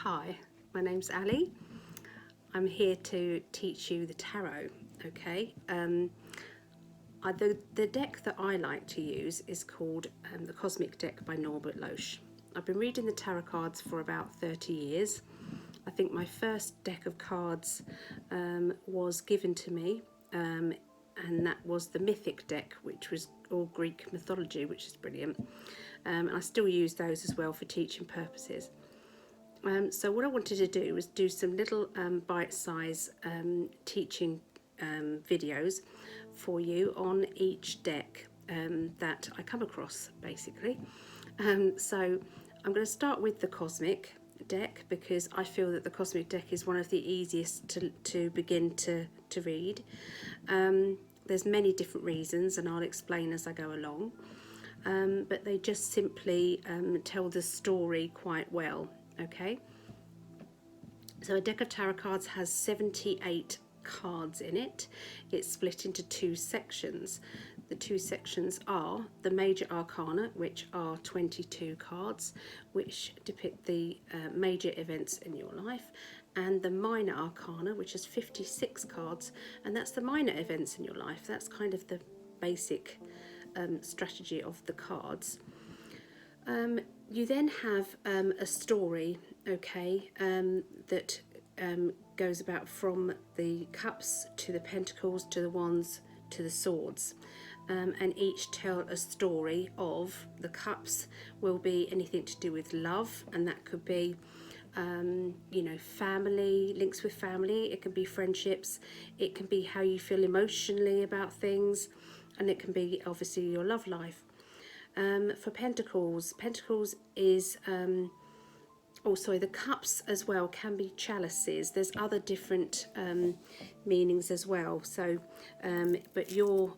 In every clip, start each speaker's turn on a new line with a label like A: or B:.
A: Hi, my name's Ali. I'm here to teach you the tarot, okay? The deck that I like to use is called the Cosmic Deck by Norbert Loesch. I've been reading the tarot cards for about 30 years. I think my first deck of cards was given to me, and that was the Mythic deck, which was all Greek mythology, which is brilliant. And I still use those as well for teaching purposes. So what I wanted to do was do some little bite-size teaching videos for you on each deck that I come across, basically. So I'm going to start with the Cosmic deck because I feel that the Cosmic deck is one of the easiest to begin to read. There's many different reasons, and I'll explain as I go along. But they just simply tell the story quite well. Okay, so a deck of tarot cards has 78 cards in it. It's split into two sections. The two sections are the Major Arcana, which are 22 cards, which depict the major events in your life, and the Minor Arcana, which is 56 cards, and that's the minor events in your life. That's kind of the basic strategy of the cards. You then have a story, okay, that goes about from the Cups to the Pentacles to the Wands to the Swords, and each tell a story of the Cups will be anything to do with love, and that could be you know, family, links with family, it can be friendships, it can be how you feel emotionally about things, and it can be obviously your love life. For Pentacles, Pentacles is also the Cups as well can be chalices. There's other different meanings as well. So, but your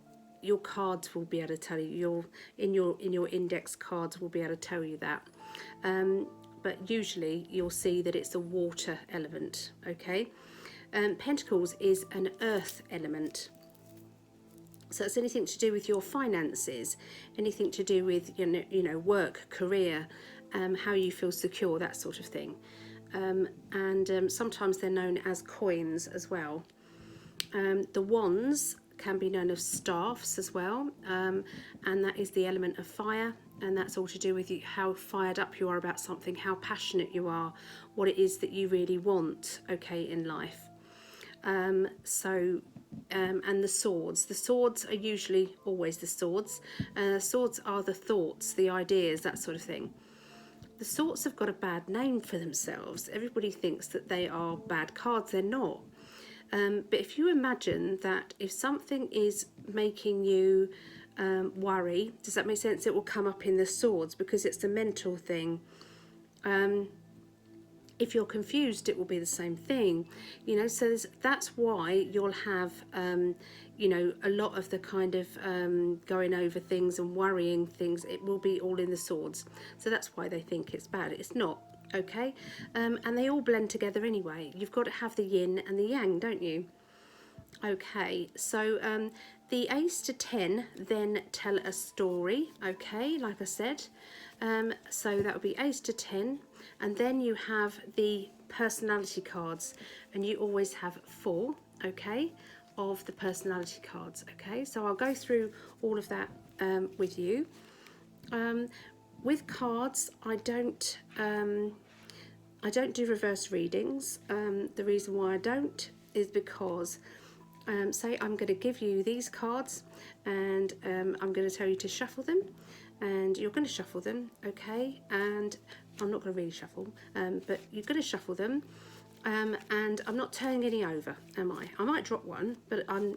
A: cards will be able to tell you. In your index cards will be able to tell you that. But usually you'll see that it's a water element. Okay, Pentacles is an earth element. So it's anything to do with your finances, anything to do with you know work, career, how you feel secure, that sort of thing. And sometimes they're known as coins as well. The Wands can be known as staffs as well, and that is the element of fire, and that's all to do with you, how fired up you are about something, how passionate you are, what it is that you really want, okay, in life. And the swords are usually always the swords. Swords are the thoughts, the ideas, that sort of thing. The swords have got a bad name for themselves. Everybody thinks that they are bad cards. They're not. But if you imagine that if something is making you worry, does that make sense? It will come up in the swords because it's a mental thing. If you're confused, it will be the same thing, you know. So that's why you'll have you know, a lot of the kind of going over things and worrying things, it will be all in the swords. So that's why they think it's bad. It's not, okay. And they all blend together anyway. You've got to have the yin and the yang, don't you? Okay, so the Ace to 10 then tell a story, okay, like I said. So that would be Ace to 10, and then you have the personality cards, and you always have 4, okay, of the personality cards, okay. So I'll go through all of that with you. With cards, I don't do reverse readings. The reason why I don't is because say I'm going to give you these cards, and I'm going to tell you to shuffle them, and you're going to shuffle them, okay, and I'm not going to really shuffle, but you're going to shuffle them, and I'm not turning any over, am I? I might drop one, but I'm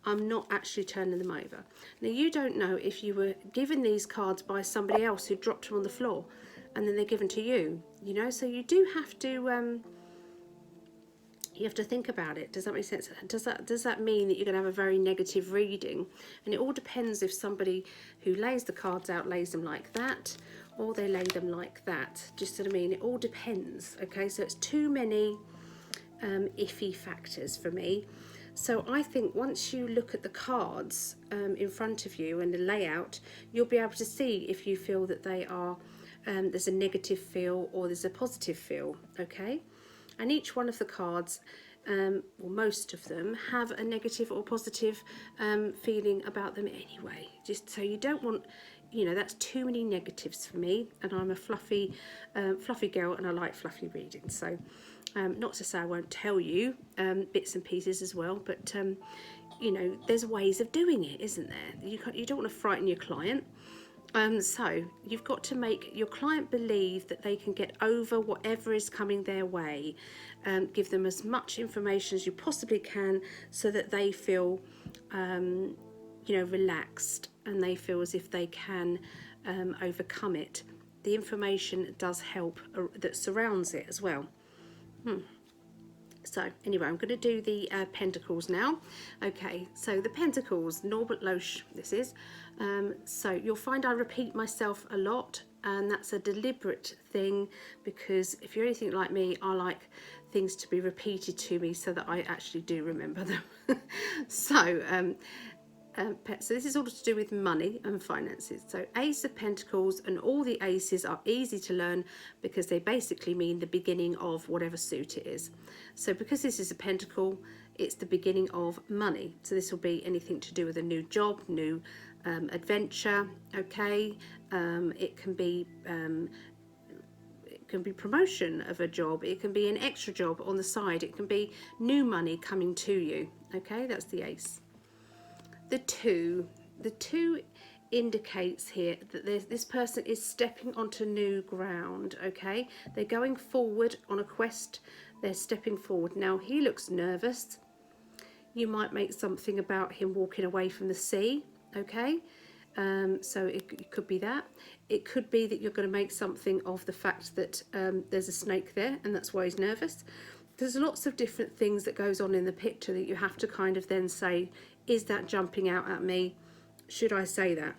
A: not actually turning them over. Now, you don't know if you were given these cards by somebody else who dropped them on the floor, and then they're given to you, you know, so you do have to you have to think about it. Does that make sense? Does that mean that you're going to have a very negative reading? And it all depends if somebody who lays the cards out lays them like that, or they lay them like that. Just what I mean, it all depends, okay? So it's too many iffy factors for me. So I think once you look at the cards in front of you and the layout, you'll be able to see if you feel that they are there's a negative feel or there's a positive feel, okay? And each one of the cards, or most of them, have a negative or positive feeling about them anyway. Just so you don't want, you know, that's too many negatives for me, and I'm a fluffy girl and I like fluffy reading. So not to say I won't tell you bits and pieces as well, but you know, there's ways of doing it, isn't there? You don't want to frighten your client. So you've got to make your client believe that they can get over whatever is coming their way. Give them as much information as you possibly can so that they feel, you know, relaxed, and they feel as if they can overcome it. The information does help that surrounds it as well. So anyway, I'm going to do the Pentacles now. Okay, so the Pentacles, Norbert Loesch, this is. So you'll find I repeat myself a lot, and that's a deliberate thing, because if you're anything like me, I like things to be repeated to me so that I actually do remember them. So this is all to do with money and finances. So Ace of Pentacles, and all the aces are easy to learn because they basically mean the beginning of whatever suit it is. So because this is a pentacle, it's the beginning of money. So this will be anything to do with a new job, new adventure, okay? It can be promotion of a job, it can be an extra job on the side, it can be new money coming to you, okay? That's the ace. The two indicates here that this person is stepping onto new ground, okay? They're going forward on a quest, they're stepping forward. Now, he looks nervous. You might make something about him walking away from the sea, okay? So it could be that. It could be that you're going to make something of the fact that there's a snake there, and that's why he's nervous. There's lots of different things that goes on in the picture that you have to kind of then say, is that jumping out at me? Should I say that?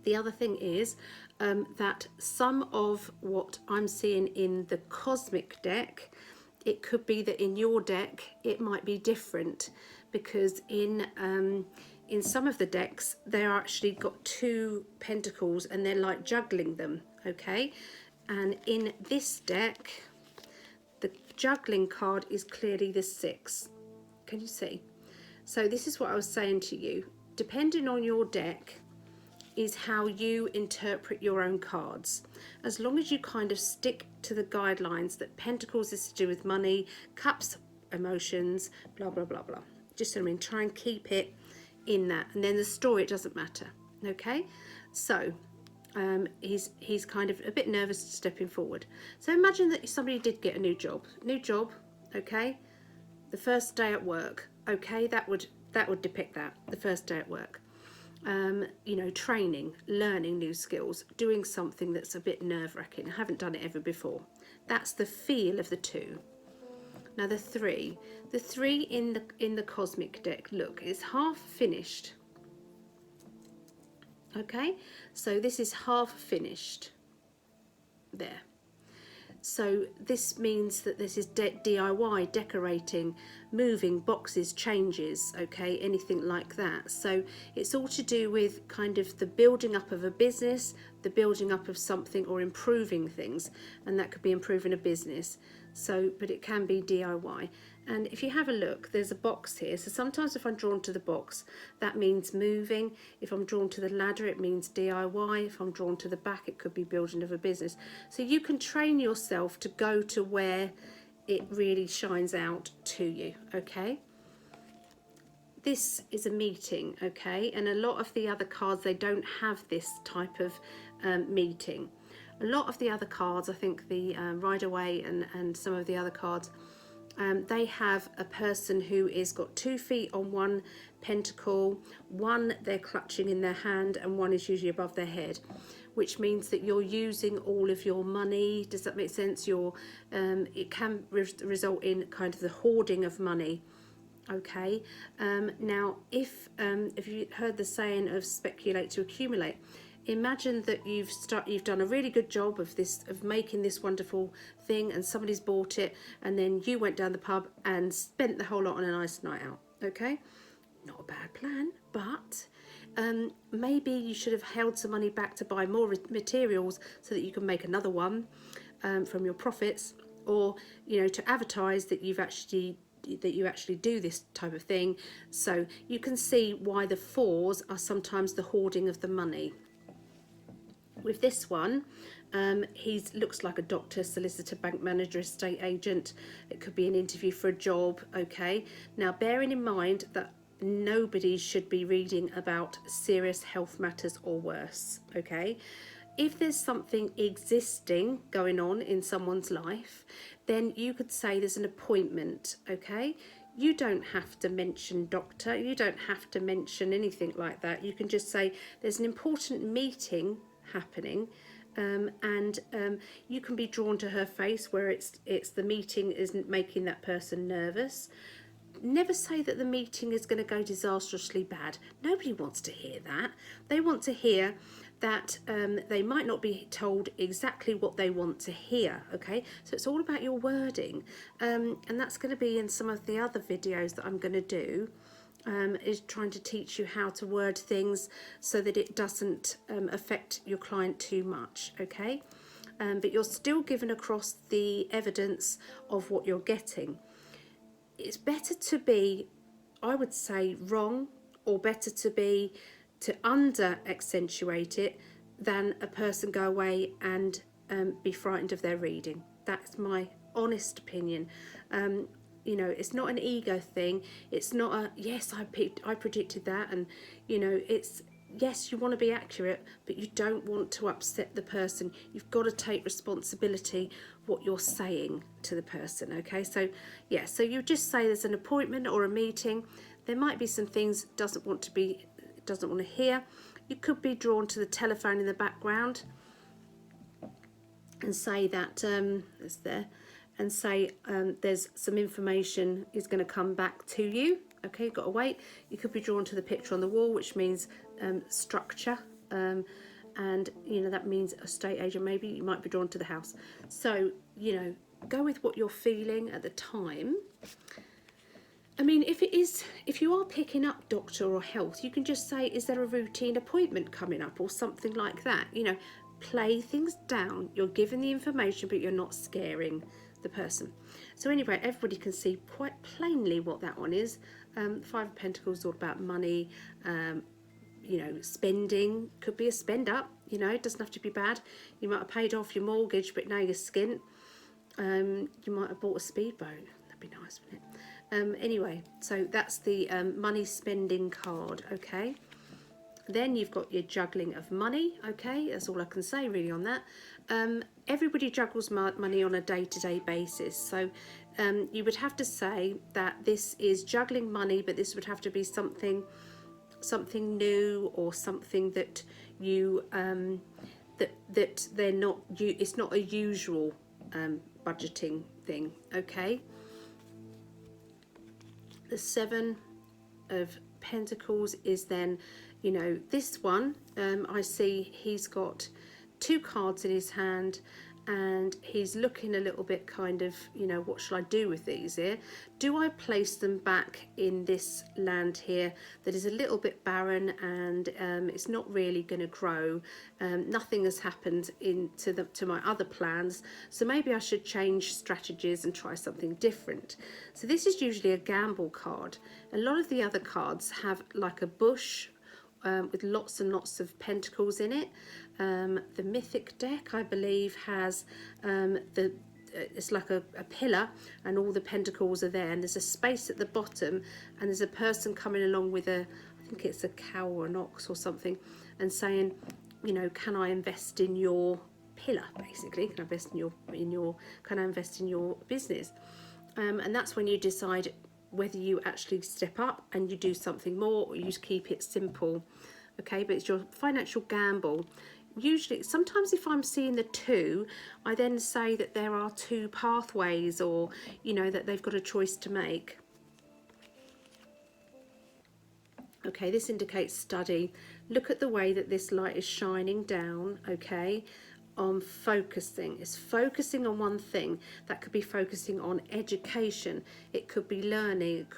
A: The other thing is that some of what I'm seeing in the cosmic deck, it could be that in your deck it might be different, because in some of the decks they're actually got two pentacles and they're like juggling them, okay? And in this deck, the juggling card is clearly the 6. Can you see? So this is what I was saying to you. Depending on your deck is how you interpret your own cards. As long as you kind of stick to the guidelines that Pentacles is to do with money, Cups, emotions, blah, blah, blah, blah. Just so I mean, try and keep it in that. And then the story, it doesn't matter, okay? So he's kind of a bit nervous stepping forward. So imagine that somebody did get a new job, okay? The first day at work, okay? That would depict that, the first day at work. You know, training, learning new skills, doing something that's a bit nerve-wracking. I haven't done it ever before. That's the feel of the 2. Now the 3 in the cosmic deck, look, it's half finished. Okay, so this is half finished there. So this means that this is DIY, decorating, moving boxes, changes, okay, anything like that. So it's all to do with kind of the building up of a business, the building up of something, or improving things, and that could be improving a business. So, but it can be DIY. And if you have a look, there's a box here. So sometimes if I'm drawn to the box, that means moving. If I'm drawn to the ladder, it means DIY. If I'm drawn to the back, it could be building of a business. So you can train yourself to go to where it really shines out to you, okay? This is a meeting, okay? And a lot of the other cards, they don't have this type of meeting. A lot of the other cards, I think the Rider-Waite and some of the other cards, they have a person who is got 2 feet on one pentacle, one they're clutching in their hand, and one is usually above their head, which means that you're using all of your money. Does that make sense? It can result in kind of the hoarding of money. Okay, now if you heard the saying of speculate to accumulate, imagine that you've done a really good job of making this wonderful thing, and somebody's bought it, and then you went down the pub and spent the whole lot on a nice night out. Okay, not a bad plan, but maybe you should have held some money back to buy more materials so that you can make another one from your profits, or to advertise that you actually do this type of thing. So you can see why the 4s are sometimes the hoarding of the money. With this one, he looks like a doctor, solicitor, bank manager, estate agent. It could be an interview for a job. Okay, now bearing in mind that nobody should be reading about serious health matters or worse. Okay, if there's something existing going on in someone's life, then you could say there's an appointment. Okay, you don't have to mention doctor, you don't have to mention anything like that. You can just say there's an important meeting happening, and you can be drawn to her face where it's the meeting isn't making that person nervous. Never say that the meeting is going to go disastrously bad. Nobody wants to hear that. They want to hear that they might not be told exactly what they want to hear. Okay, so it's all about your wording, and that's going to be in some of the other videos that I'm going to do. Is trying to teach you how to word things so that it doesn't affect your client too much. Okay, but you're still given across the evidence of what you're getting. It's better to be, I would say, wrong, or better to under accentuate it than a person go away and be frightened of their reading. That's my honest opinion. It's not an ego thing. It's not a yes, I predicted that, and it's yes, you want to be accurate, but you don't want to upset the person. You've got to take responsibility what you're saying to the person. Okay, so yeah, so you just say there's an appointment or a meeting. There might be some things doesn't want to hear. You could be drawn to the telephone in the background and say that it's there, and say there's some information is going to come back to you. Okay, you've got to wait. You could be drawn to the picture on the wall, which means structure, and that means estate agent. Maybe you might be drawn to the house. So go with what you're feeling at the time. I mean, if you are picking up doctor or health, you can just say, is there a routine appointment coming up or something like that? Play things down. You're giving the information, but you're not scaring the person. So anyway, everybody can see quite plainly what that one is. 5 of Pentacles is all about money, spending. Could be a spend up, it doesn't have to be bad. You might have paid off your mortgage, but now you're skint. You might have bought a speedboat. That'd be nice, wouldn't it? Anyway, so that's the money spending card. Okay, then you've got your juggling of money. Okay, that's all I can say really on that. Everybody juggles money on a day-to-day basis, so you would have to say that this is juggling money, but this would have to be something new, or something that you that they're not. It's not a usual budgeting thing. Okay. The 7 of Pentacles is then, this one, I see he's got 2 cards in his hand, and he's looking a little bit kind of, what shall I do with these here? Do I place them back in this land here that is a little bit barren, and it's not really going to grow? Nothing has happened to my other plans, so maybe I should change strategies and try something different. So this is usually a gamble card. A lot of the other cards have like a bush with lots and lots of pentacles in it. The mythic deck, I believe, has it's like a pillar, and all the pentacles are there, and there's a space at the bottom, and there's a person coming along with I think it's a cow or an ox or something, and saying, can I invest in your pillar? Basically, can I invest can I invest in your business? And that's when you decide whether you actually step up and you do something more, or you just keep it simple. Okay, but it's your financial gamble. Usually, sometimes if I'm seeing the 2, I then say that there are 2 pathways, or that they've got a choice to make. Okay, this indicates study. Look at the way that this light is shining down. Okay, on focusing. It's focusing on one thing. That could be focusing on education. It could be learning. It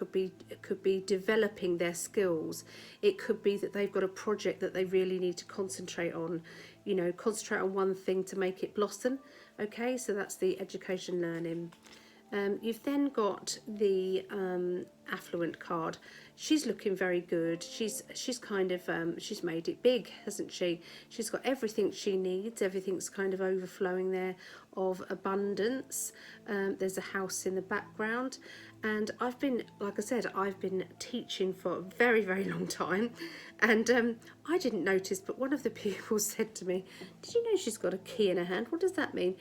A: could be developing their skills. It could be that they've got a project that they really need to concentrate on. You know, concentrate on one thing to make it blossom. Okay, so that's the education, learning. You've then got the affluent card. She's looking very good. She's kind of she's made it big, hasn't she? She's got everything she needs. Everything's kind of overflowing there of abundance. There's a house in the background, and I've been, like I said, I've been teaching for a very, very long time, and I didn't notice, but one of the pupils said to me, "Did you know she's got a key in her hand? What does that mean?"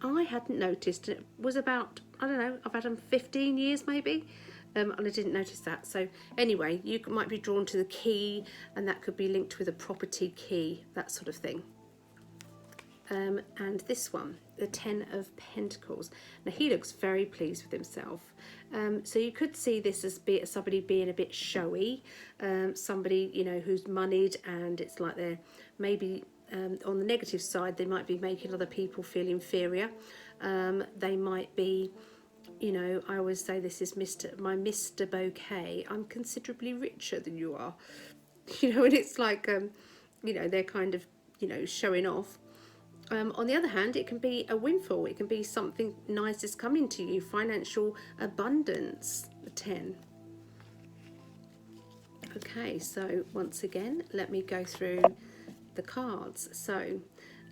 A: I hadn't noticed. It was about, I don't know, I've had them 15 years maybe, and I didn't notice that. So anyway, you might be drawn to the key, and that could be linked with a property key, that sort of thing. And this one, the 10 of Pentacles. Now he looks very pleased with himself. So you could see this as somebody being a bit showy, somebody, you know, who's moneyed, and it's like they're maybe on the negative side, they might be making other people feel inferior. They might be, you know, I always say this is my Mr. Bouquet. I'm considerably richer than you are. You know, and it's like, you know, they're kind of, you know, showing off. On the other hand, it can be a windfall. It can be something nice is coming to you. Financial abundance, the 10. Okay, so once again, let me go through the cards. So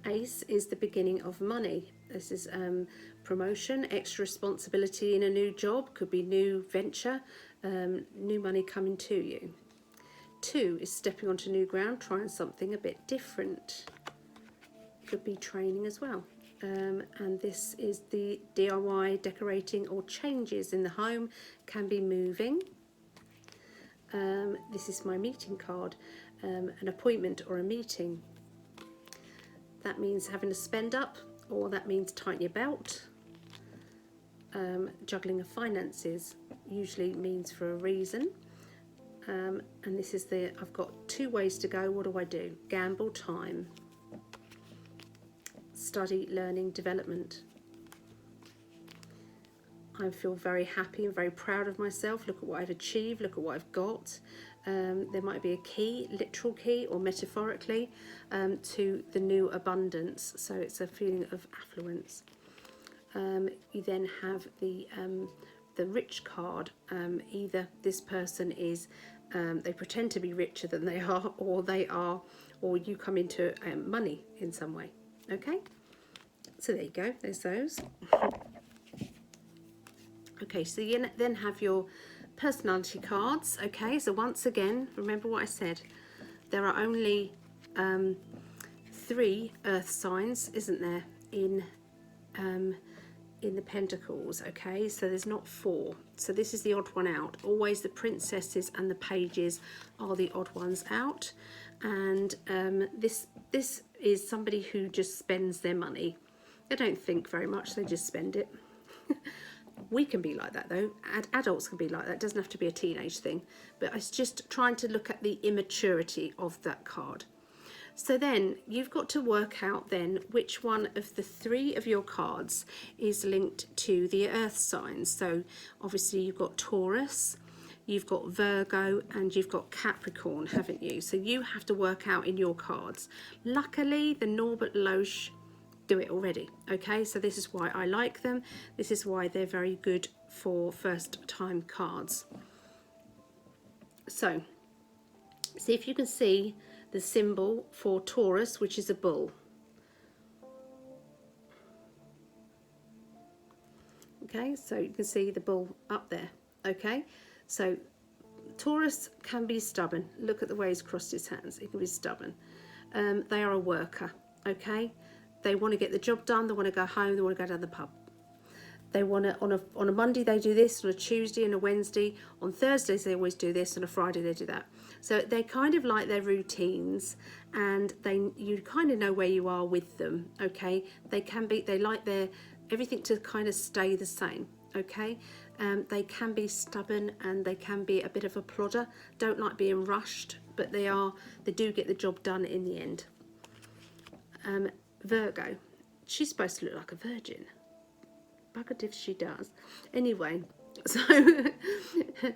A: Ace is the beginning of money. This is promotion, extra responsibility in a new job, could be new venture, new money coming to you. 2 is stepping onto new ground, trying something a bit different. Could be training as well. And this is the DIY, decorating or changes in the home, can be moving. This is my meeting card, an appointment or a meeting. That means having to spend up, or that means tighten your belt. Juggling of finances usually means for a reason. And this is I've got 2 ways to go. What do I do? Gamble, time. Study, learning, development. I feel very happy and very proud of myself. Look at what I've achieved. Look at what I've got. There might be a key, literal key or metaphorically, to the new abundance. So it's a feeling of affluence. You then have the rich card. Either this person is, they pretend to be richer than they are, or you come into money in some way. Okay, so there you go. There's those. Okay, so you then have your personality cards. Okay, so once again, remember what I said. There are only 3 earth signs, isn't there, in the Pentacles. Okay, so there's not 4. So this is the odd one out. Always the princesses and the pages are the odd ones out. And this is somebody who just spends their money. They don't think very much, they just spend it. We can be like that though. Adults can be like that. It doesn't have to be a teenage thing. But it's just trying to look at the immaturity of that card. So then you've got to work out then which one of the 3 of your cards is linked to the earth signs. So obviously you've got Taurus, you've got Virgo, and you've got Capricorn, haven't you? So you have to work out in your cards. Luckily, the Norbert Loesch do it already. Okay, so this is why I like them. This is why they're very good for first time cards. So see if you can see the symbol for Taurus, which is a bull. Okay, so you can see the bull up there. Okay, so Taurus can be stubborn. Look at the way he's crossed his hands. He can be stubborn. They are a worker. Okay, they want to get the job done. They want to go home. They want to go to the pub. They want to, on a Monday they do this, on a Tuesday and a Wednesday. On Thursdays they always do this, on a Friday they do that. So they kind of like their routines, and you kind of know where you are with them. Okay, they like everything to kind of stay the same. Okay, they can be stubborn and they can be a bit of a plodder. Don't like being rushed, but they do get the job done in the end. Virgo. she's supposed to look like a virgin. Buggered if she does. Anyway, so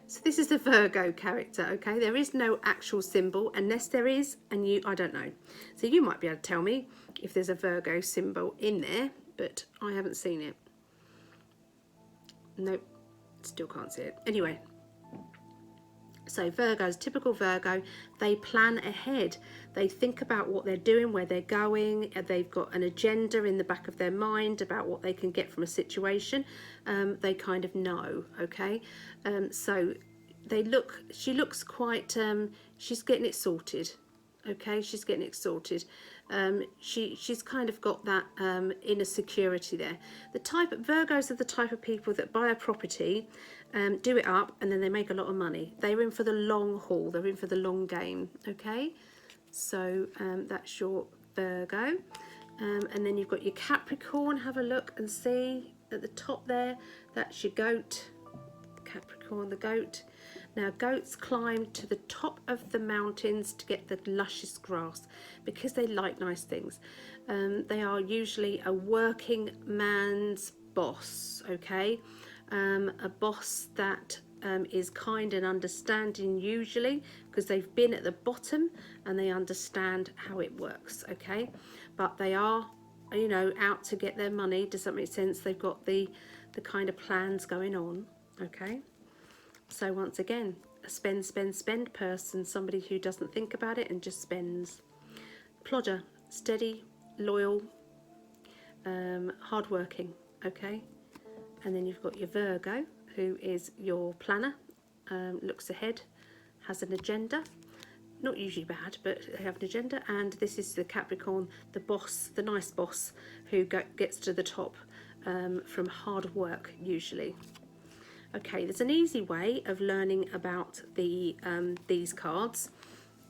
A: so this is the Virgo character, okay? There is no actual symbol, unless there is, and I don't know. So you might be able to tell me if there's a Virgo symbol in there, but I haven't seen it. Nope, still can't see it. Anyway, so Virgos, typical Virgo, they plan ahead. They think about what they're doing, where they're going. They've got an agenda in the back of their mind about what they can get from a situation. They kind of know, okay? So she looks quite, she's getting it sorted, okay? She's getting it sorted. She's kind of got that inner security there. Virgos are the type of people that buy a property, do it up, and then they make a lot of money. They're in for the long haul. They're in for the long game, okay? So that's your Virgo. And then you've got your Capricorn. Have a look and see at the top there. That's your goat. Capricorn, the goat. Now, goats climb to the top of the mountains to get the luscious grass because they like nice things. They are usually a working man's boss, okay? A boss that is kind and understanding usually, because they've been at the bottom and they understand how it works, okay? But they are, you know, out to get their money. Does that make sense? They've got the kind of plans going on, okay? So once again, a spend person, somebody who doesn't think about it and just spends. Plodder, steady, loyal, hardworking, okay? And then you've got your Virgo, who is your planner, looks ahead, has an agenda. Not usually bad, but they have an agenda. And this is the Capricorn, the boss, the nice boss, who gets to the top from hard work, usually. Okay, there's an easy way of learning about these cards.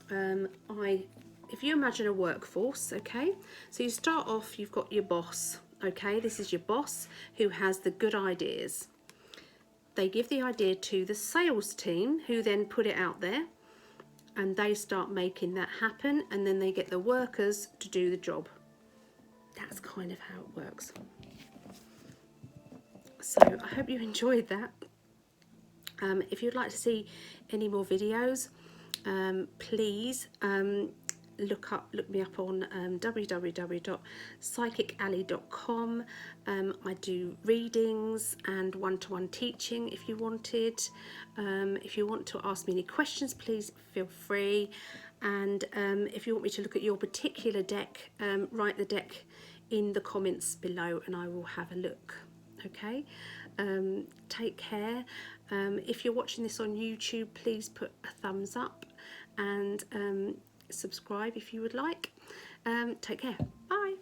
A: If you imagine a workforce, okay, so you start off, you've got your boss, okay, this is your boss who has the good ideas. They give the idea to the sales team, who then put it out there, and they start making that happen, and then they get the workers to do the job. That's kind of how it works. So I hope you enjoyed that. If you'd like to see any more videos, please look me up on www.psychically.com. I do readings and one-to-one teaching if you wanted. If you want to ask me any questions, please feel free. And if you want me to look at your particular deck, write the deck in the comments below and I will have a look. Okay, take care. If you're watching this on YouTube, please put a thumbs up and subscribe if you would like. Take care. Bye.